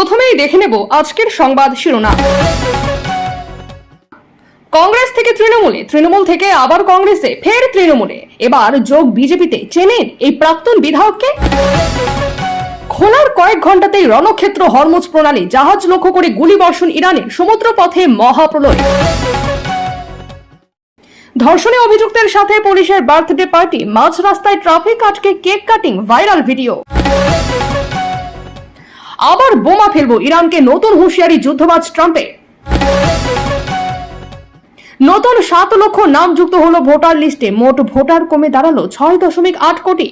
প্রথমেই দেখে নেব আজকের সংবাদ শিরোনাম। কংগ্রেস থেকে তৃণমূলে, তৃণমূল থেকে আবার কংগ্রেসে, ফের তৃণমূলে, এবার যোগ বিজেপিতে। চেনেন এই প্রাক্তন বিধায়ককে? খোলার কয়েক ঘন্টাতেই রণক্ষেত্র হরমুজ প্রণালী, জাহাজ লক্ষ্য করে গুলিবর্ষণ ইরানের, সমুদ্র পথে মহাপ্রলয়। ধর্ষণে অভিযুক্তের সাথে পুলিশের বার্থডে পার্টি, মাঝ রাস্তায় ট্রাফিক আটকে কেক কাটিং, ভাইরাল ভিডিও। আবার বোমা ফেলবো, ইরানকে নতুন হুঁশিয়ারি যুদ্ধবাজ ট্রাম্পে। নতুন 7 লক্ষ নাম যুক্ত হলো ভোটার লিস্টে, মোট ভোটার কমে দাঁড়ালো 6.8 কোটি।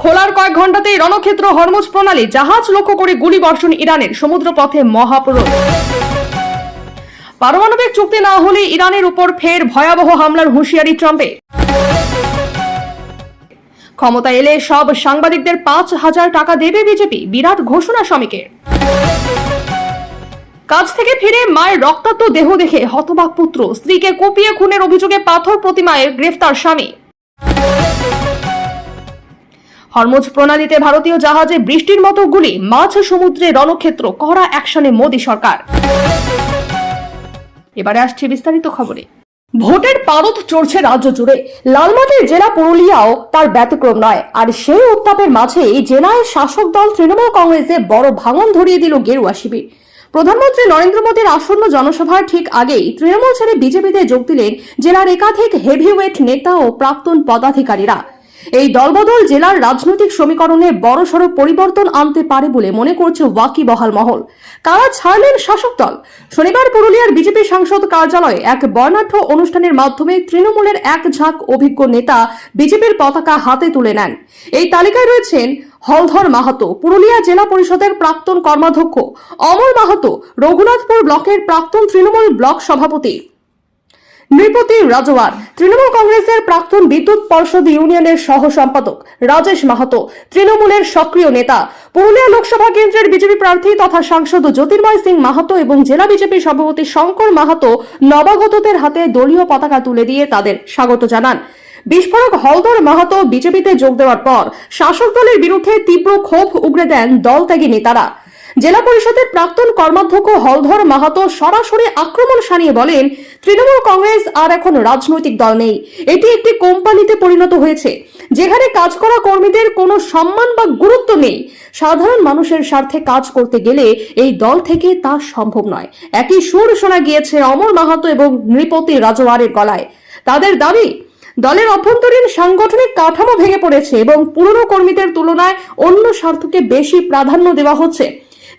খোলার কয়েক ঘন্টাতেই রণক্ষেত্র হরমুজ প্রণালী, জাহাজ লক্ষ্য করে গুলিবর্ষণ ইরানের, সমুদ্র পথে মহাপ্রলয়। পারমাণবিক চুক্তি না হলে ইরানের উপর ফের ভয়াবহ হামলার হুঁশিয়ারি ট্রাম্পে। ক্ষমতা এলে সব সাংবাদিকদের 5,000 টাকা দেবে বিজেপি, বিরাট ঘোষণা শ্রমিকের। কাজ থেকে ফিরে মায়ের রক্তাক্ত দেহ দেখে হতবাক পুত্র, স্ত্রীকে কুপিয়ে খুনের অভিযোগে পাথর প্রতিমায় গ্রেফতার স্বামী। হরমুজ প্রণালীতে ভারতীয় জাহাজে বৃষ্টির মতো গুলি, মাঝ সমুদ্রে রণক্ষেত্র, কড়া অ্যাকশনে মোদী সরকার। এবারে আসছে বিস্তারিত খবরে। ভোটের পারদ চড়ছে রাজ্য জুড়ে, লালমাটির জেলা পুরুলিয়াও তার ব্যতিক্রম নয়। আর সেই উত্তাপের মাঝেই জেলায় শাসক দল তৃণমূল কংগ্রেসে বড় ভাঙন ধরিয়ে দিল গেরুয়া শিবির। প্রধানমন্ত্রী নরেন্দ্র মোদীর আসন্ন জনসভার ঠিক আগেই তৃণমূল ছেড়ে বিজেপিতে যোগ দিলেন জেলার একাধিক হেভিওয়েট নেতা ও প্রাক্তন পদাধিকারীরা। এই দলবদল জেলার রাজনৈতিক সমীকরণে বড়সড় পরিবর্তন আনতে পারে বলে মনে করছে ওয়াকিবহাল মহল। কারা ছাড়লেন শাসক দল? শনিবার পুরুলিয়ার বিজেপি সাংসদ কার্যালয়ে এক বর্ণাঢ্য অনুষ্ঠানের মাধ্যমে তৃণমূলের এক ঝাঁক অভিজ্ঞ নেতা বিজেপির পতাকা হাতে তুলে নেন। এই তালিকায় রয়েছেন হলধর মাহাতো, পুরুলিয়া জেলা পরিষদের প্রাক্তন কর্মাধ্যক্ষ; অমর মাহাতো, রঘুনাথপুর ব্লকের প্রাক্তন তৃণমূল ব্লক সভাপতি; নৃপতি রাজওয়ার, তৃণমূল কংগ্রেসের প্রাক্তন বিদ্যুৎ পর্ষদ ইউনিয়নের সহ সম্পাদক; রাজেশ মাহাতো, তৃণমূলের সক্রিয় নেতা; পুরুলিয়া লোকসভা কেন্দ্রের বিজেপি প্রার্থী তথা সাংসদ জ্যোতির্ময় সিং মাহাতো এবং জেলা বিজেপি সভাপতি শঙ্কর মাহাতো নবাগতদের হাতে দলীয় পতাকা তুলে দিয়ে তাদের স্বাগত জানান। বিস্ফোরক হলধর মাহাতো বিজেপিতে যোগ দেওয়ার পর শাসক দলের বিরুদ্ধে তীব্র ক্ষোভ উগরে দেন দলত্যাগী নেতারা। জেলা পরিষদের প্রাক্তন কর্মাধ্যক্ষ হলধর মাহাতো সরাসরি আক্রমণ শানিয়ে বলেন, তৃণমূল কংগ্রেস আর এখন রাজনৈতিক দল নেই, এটি একটি কোম্পানিতে পরিণত হয়েছে, যেখানে কাজ করা কর্মীদের কোনো সম্মান বা গুরুত্ব নেই। সাধারণ মানুষের স্বার্থে কাজ করতে গেলে এই দল থেকে তা সম্ভব নয়। একই সুর শোনা গিয়েছে অমর মাহাতো এবং নৃপতি রাজওয়ারের গলায়। তাদের দাবি, দলের অভ্যন্তরীণ সাংগঠনিক কাঠামো ভেঙে পড়েছে এবং পুরনো কর্মীদের তুলনায় অন্য স্বার্থকে বেশি প্রাধান্য দেওয়া হচ্ছে।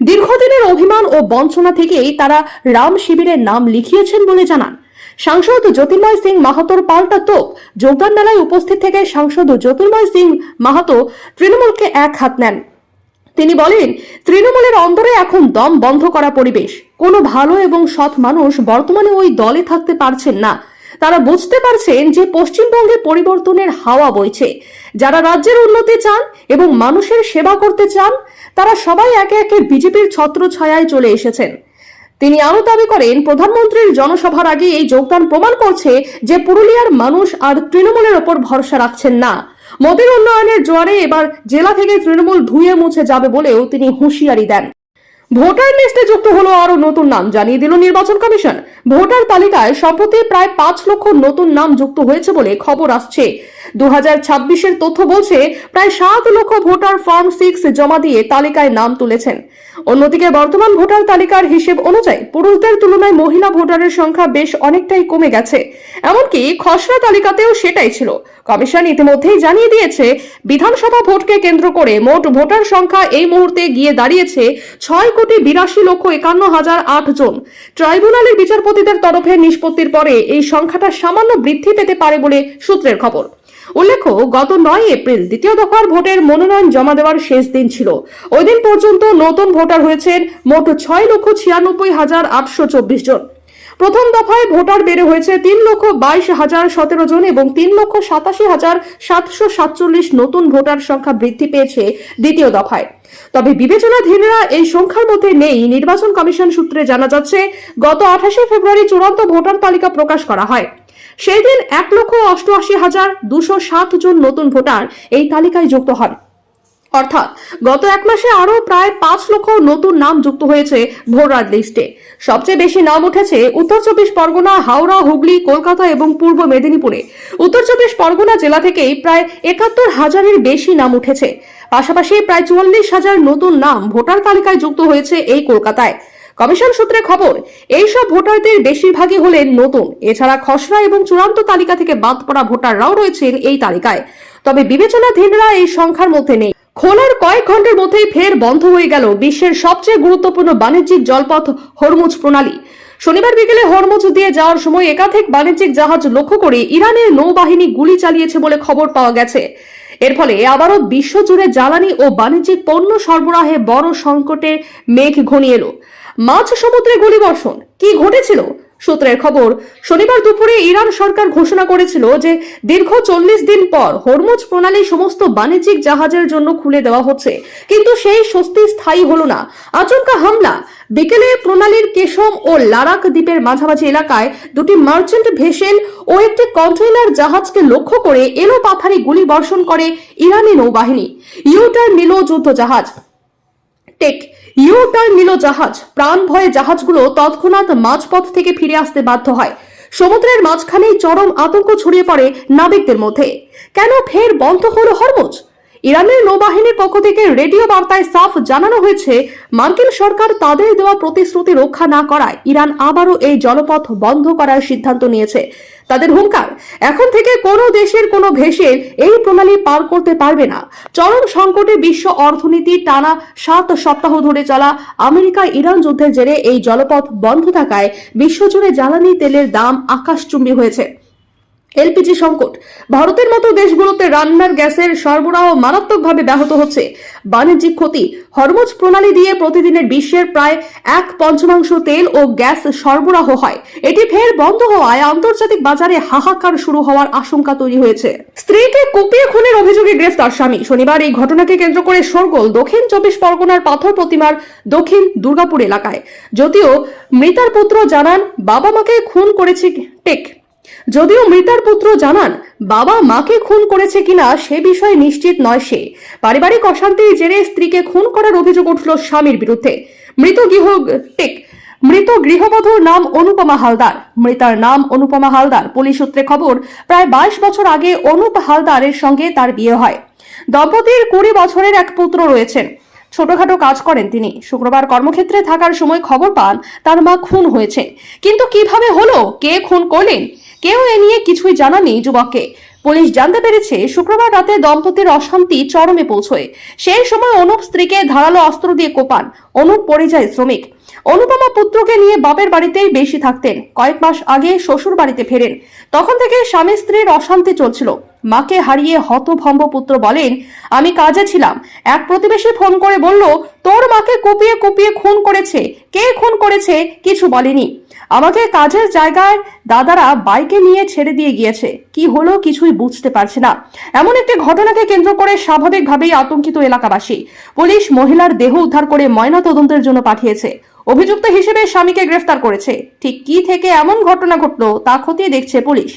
দীর্ঘদিনের অভিমান ও বঞ্চনা থেকেই তারা রাম শিবিরের নাম লিখিয়েছেন বলে জানান সাংসদ জ্যোতির্ময় সিং মাহাতোর পাল্টা তোপ। যোগদান মেলায় উপস্থিত থেকে সাংসদ জ্যোতির্ময় সিং মাহাতো তৃণমূলকে এক হাত নেন। তিনি বলেন, তৃণমূলের অন্তরে এখন দম বন্ধ করা পরিবেশ। কোনো ভালো এবং সৎ মানুষ বর্তমানে ওই দলে থাকতে পারছেন না। তারা বুঝতে পারছেন যে পশ্চিমবঙ্গে পরিবর্তনের হাওয়া বইছে। যারা রাজ্যের উন্নতি চান এবং মানুষের সেবা করতে চান, তারা সবাই একে একে বিজেপির ছত্রছায়ায় চলে এসেছেন। তিনি আরো দাবি করেন, প্রধানমন্ত্রীর জনসভার আগে এই যোগদান প্রমাণ করছে যে পুরুলিয়ার মানুষ আর তৃণমূলের ওপর ভরসা রাখছেন না। মোদীর উন্নয়নের জোয়ারে এবার জেলা থেকে তৃণমূল ধুয়ে মুছে যাবে বলেও তিনি হুঁশিয়ারি দেন। ভোটার লিস্টে যুক্ত হলো আরো নতুন নাম, জানিয়ে দিল নির্বাচন কমিশন। ভোটার তালিকায় সম্প্রতি প্রায় 5 লক্ষ নতুন নাম যুক্ত হয়েছে বলে খবর আসছে। 2026-এর তথ্য বলছে প্রায় 7 লক্ষ ভোটার ফর্ম 6 জমা দিয়ে তালিকায় নাম তুলেছেন। অন্যদিকে বর্তমান ভোটার তালিকার হিসেব অনুযায়ী পুরুষদের তুলনায় মহিলা ভোটারের সংখ্যা বেশ অনেকটাই কমে গেছে। এমনকি খসড়া তালিকাতেও সেটাই ছিল। কমিশন ইতিমধ্যেই জানিয়ে দিয়েছে, বিধানসভা ভোটকে কেন্দ্র করে মোট ভোটার সংখ্যা এই মুহূর্তে গিয়ে দাঁড়িয়েছে 6,82,51,008 জন। ট্রাইব্যুনালের বিচারপতিদের তরফে নিষ্পত্তির পরে এই সংখ্যাটা সামান্য বৃদ্ধি পেতে পারে বলে সূত্রের খবর। উল্লেখ্য, গত 9 এপ্রিল দ্বিতীয় দফার ভোটের মনোনয়ন জমা দেওয়ার শেষ দিন ছিল। ওই দিন পর্যন্ত নতুন ভোটার হয়েছেন মোট 6,96,824 জন। প্রথম দফায় ভোটার বেড়ে হয়েছে 3,22,017 জন এবং 3,87,747 নতুন ভোটার সংখ্যা বৃদ্ধি পেয়েছে দ্বিতীয় দফায়। তবে বিবেচনাধীনরা এই সংখ্যার মধ্যে নেই। নির্বাচন কমিশন সূত্রে জানা যাচ্ছে, গত 28 ফেব্রুয়ারি চূড়ান্ত ভোটার তালিকা প্রকাশ করা হয়। সেই দিন 1,88,207 জন নতুন ভোটার এই তালিকায় যুক্ত হন। অর্থাৎ গত এক মাসে আরো প্রায় 5 লক্ষ নতুন নাম যুক্ত হয়েছে ভোটার লিস্টে। সবচেয়ে বেশি নাম উঠেছে উত্তর চব্বিশ পরগনা, হাওড়া, হুগলি, কলকাতা এবং পূর্ব মেদিনীপুরে। উত্তর চব্বিশ পরগনা জেলা থেকেই প্রায় 71,000-এর বেশি নাম উঠেছে। পাশাপাশি প্রায় 44,000 নতুন নাম ভোটার তালিকায় যুক্ত হয়েছে এই কলকাতায়। কমিশন সূত্রে খবর, এইসব ভোটারদের বেশিরভাগই হলেন নতুন। এছাড়া খসড়া এবং চূড়ান্ত তালিকা থেকে বাদ পড়া ভোটাররাও রয়েছেন এই তালিকায়। তবে বিবেচনাধীনরা এই সংখ্যার মধ্যে নেই। খোলার কয়েক ঘন্টার মধ্যেই ফের বন্ধ হয়ে গেল বিশ্বের সবচেয়ে গুরুত্বপূর্ণ বাণিজ্যিক জলপথ হরমুজ প্রণালী। শনিবার বিকেলে হরমুজ দিয়ে যাওয়ার সময় একাধিক বাণিজ্যিক জাহাজ লক্ষ্য করে ইরানের নৌবাহিনী গুলি চালিয়েছে বলে খবর পাওয়া গেছে। এর ফলে আবারও বিশ্বজুড়ে জ্বালানি ও বাণিজ্যিক পণ্য সরবরাহে বড় সংকটের মেঘ ঘনিয়ে এলো। মাঝ সমুদ্রে গুলিবর্ষণ, কি ঘটেছিল? সূত্রের খবর, শনিবার দুপুরে ইরান সরকার ঘোষণা করেছিল যে দীর্ঘ 40 দিন পর হরমুজ প্রণালী সমস্ত বাণিজ্যিক জাহাজের জন্য খুলে দেওয়া হচ্ছে। কিন্তু সেই স্বস্তি স্থায়ী হলো না। আচমকা হামলা। বিকেলে প্রণালীর কেশম ও লারাক দ্বীপের মাঝামাঝি এলাকায় দুটি মার্চেন্ট ভেসেল ও একটি কন্টেইনার জাহাজকে লক্ষ্য করে এলোপাথারি গুলি বর্ষণ করে ইরানি নৌবাহিনী। ইউটার্ন নিল যুদ্ধ জাহাজ ইউটার্ন নিল জাহাজ। প্রাণ ভয়ে জাহাজগুলো তৎক্ষণাৎ মাঝপথ থেকে ফিরে আসতে বাধ্য হয়। সমুদ্রের মাঝখানেই চরম আতঙ্ক ছড়িয়ে পড়ে নাবিকদের মধ্যে। কেন ফের বন্ধ হলো হরমুজ? ইরানের নৌবাহিনীর পক্ষ থেকে রেডিও বার্তায় সাফ জানানো হয়েছে, মার্কিন সরকার তাদের দেওয়া প্রতিশ্রুতি রক্ষা না করায় ইরান আবারও এই জলপথ বন্ধ করার সিদ্ধান্ত নিয়েছে। তাদের হুঙ্কার, এখন থেকে কোনো দেশের কোনো ভেসেল এই প্রণালী পার করতে পারবে না। চরম সংকটে বিশ্ব অর্থনীতি টানা 7 সপ্তাহ ধরে চলা আমেরিকা ইরান যুদ্ধের জেরে এই জলপথ বন্ধ থাকায় বিশ্বজুড়ে জ্বালানি তেলের দাম আকাশচুম্বী হয়েছে। এলপিজি সংকট, ভারতের মতো দেশগুলোতে রান্নার গ্যাসের সরবরাহ মারাত্মকভাবে ব্যাহত হচ্ছে। বাণিজ্যিক ক্ষতি, হরমুজ প্রণালী দিয়ে প্রতিদিনের বিশ্বের প্রায় 1/5 তেল ও গ্যাস সরবরাহ হয়। এটি ফের বন্ধ হওয়ায় আন্তর্জাতিক বাজারে হাহাকার শুরু হওয়ার আশঙ্কা তৈরি হয়েছে। স্ত্রীকে কুপিয়ে খুনের অভিযোগে গ্রেফতার স্বামী। শনিবার এই ঘটনাকে কেন্দ্র করে শোরগোল দক্ষিণ চব্বিশ পরগনার পাথর প্রতিমার দক্ষিণ দুর্গাপুর এলাকায়। যদিও মৃতার পুত্র জানান বাবা মাকে খুন করেছে কিনা সে বিষয়ে নিশ্চিত নয় সে। পারিবারিক অশান্তির জেরে স্ত্রীকে খুন করার অভিযোগ উঠল স্বামীর বিরুদ্ধে। মৃত গৃহবধূর নাম অনুপমা হালদার। মৃতার নাম অনুপমা হালদার। পুলিশ সূত্রে খবর, প্রায় 22 বছর আগে অনুপ হালদারের সঙ্গে তার বিয়ে হয়। দম্পতির 20 বছরের এক পুত্র রয়েছেন। ছোটখাটো কাজ করেন তিনি। শুক্রবার কর্মক্ষেত্রে থাকার সময় খবর পান তার মা খুন হয়েছে। কিন্তু কিভাবে হলো, কে খুন করলেন, কেউ এ নিয়ে কিছুই জানানি যুবককে। পুলিশ জানতে পেরেছে, শুক্রবার রাতে দম্পতির অশান্তি চরমে পৌঁছয়। সেই সময় অনুপ স্ত্রীকে ধারালো অস্ত্র দিয়ে কোপান। অনুপ পরিযায়ী শ্রমিক। অনুপমা পুত্রকে নিয়ে বাপের বাড়িতেই বেশি থাকতেন। কয়েক মাস আগে শ্বশুর বাড়িতে ফেরেন। তখন থেকে স্বামী স্ত্রীর অশান্তি চলছিল। মাকে হারিয়ে হতভম্ব পুত্র বলেন, আমি কাজে ছিলাম। এক প্রতিবেশী ফোন করে বলল, তোর মাকে কুপিয়ে কুপিয়ে খুন করেছে। কে খুন করেছে কিছু বলেনি। আমাকে কাজের জায়গায় দাদারা বাইকে নিয়ে ছেড়ে দিয়ে গিয়েছে। কি হলো কিছুই বুঝতে পারছে না। এমন একটি ঘটনাকে কেন্দ্র করে স্বাভাবিকভাবেই আতঙ্কিত এলাকাবাসী। পুলিশ মহিলার দেহ উদ্ধার করে ময়না তদন্তের জন্য পাঠিয়েছে। অভিযুক্ত হিসেবে স্বামীকে গ্রেফতার করেছে। ঠিক কি থেকে এমন ঘটনা ঘটলো তা খতিয়ে দেখছে পুলিশ।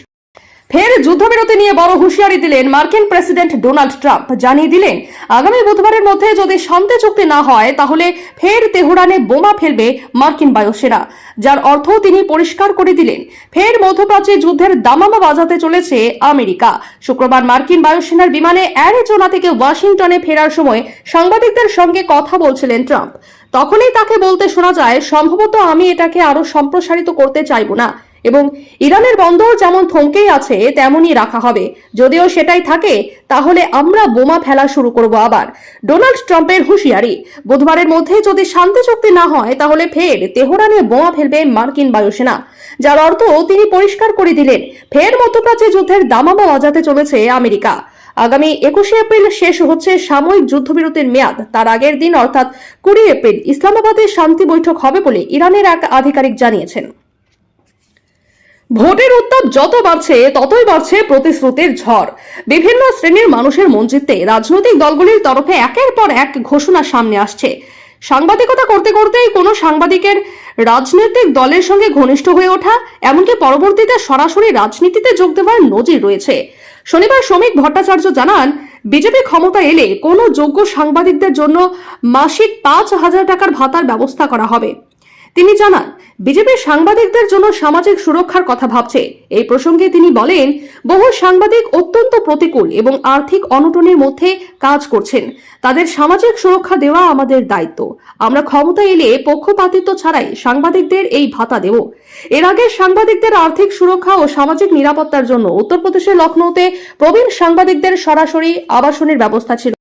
ফের যুদ্ধবিরতি নিয়ে বড় হুঁশিয়ারি দিলেন মার্কিন প্রেসিডেন্ট ডোনাল্ড ট্রাম্প। জানিয়ে দিলেন, আগামী বুধবারের মধ্যে যদি শান্তি চুক্তি না হয় তাহলে ফের তেহরানে বোমা ফেলবে মার্কিন বায়ুসেনা। যার অর্থ তিনি পরিষ্কার করে দিলেন, ফের মধ্যপ্রাচ্যে যুদ্ধের দামামা বাজাতে চলেছে আমেরিকা। শুক্রবার মার্কিন বায়ুসেনার বিমানে অ্যারিজোনা থেকে ওয়াশিংটনে ফেরার সময় সাংবাদিকদের সঙ্গে কথা বলছিলেন ট্রাম্প। তখনই তাকে বলতে শোনা যায়, সম্ভবত আমি এটাকে আরো সম্প্রসারিত করতে চাইব না এবং ইরানের বন্দর যেমন থমকেই আছে তেমনই রাখা হবে। যদিও সেটাই থাকে তাহলে আমরা বোমা ফেলা শুরু করব আবার। ডোনাল্ড ট্রাম্পের হুঁশিয়ারি, বুধবারের মধ্যে যদি শান্তি চুক্তি না হয় তাহলে ফের তেহরানে বোমা ফেলবে মার্কিন বায়ুসেনা। যার অর্থ তিনি পরিষ্কার করে দিলেন, ফের মধ্যপ্রাচ্যে যুদ্ধের দামামা বাজাতে চলেছে আমেরিকা। আগামী 21 এপ্রিল শেষ হচ্ছে সাময়িক যুদ্ধবিরতির মেয়াদ। তার আগের দিন অর্থাৎ 20 এপ্রিল ইসলামাবাদে শান্তি বৈঠক হবে বলে ইরানের এক আধিকারিক জানিয়েছেন। ভোটের উত্তাপ যত বাড়ছে ততই বাড়ছে প্রতিশ্রুতির ঝড়। বিভিন্ন শ্রেণীর মানুষের মন জিততে রাজনৈতিক দলগুলির তরফে একের পর এক ঘোষণা সামনে আসছে। সাংবাদিকতা করতে করতেই কোনো সাংবাদিকের রাজনৈতিক দলের সঙ্গে ঘনিষ্ঠ হয়ে ওঠা, এমনকি পরবর্তীতে সরাসরি রাজনীতিতে যোগ দেওয়ার নজির রয়েছে। শনিবার শ্রমিক ভট্টাচার্য জানান, বিজেপি ক্ষমতা এলে কোনো যোগ্য সাংবাদিকদের জন্য মাসিক 5,000 টাকার ভাতার ব্যবস্থা করা হবে। তিনি জানান, বিজেপি সাংবাদিকদের জন্য সামাজিক সুরক্ষার কথা ভাবছে। এই প্রসঙ্গে তিনি বলেন, বহু সাংবাদিক অত্যন্ত প্রতিকূল এবং আর্থিক অনটনের মধ্যে কাজ করছেন। তাদের সামাজিক সুরক্ষা দেওয়া আমাদের দায়িত্ব। আমরা ক্ষমতা এলে পক্ষপাতিত্ব ছাড়াই সাংবাদিকদের এই ভাতা দেব। এর আগে সাংবাদিকদের আর্থিক সুরক্ষা ও সামাজিক নিরাপত্তার জন্য উত্তরপ্রদেশের লখনৌতে প্রবীণ সাংবাদিকদের সরাসরি আবাসনের ব্যবস্থা ছিল।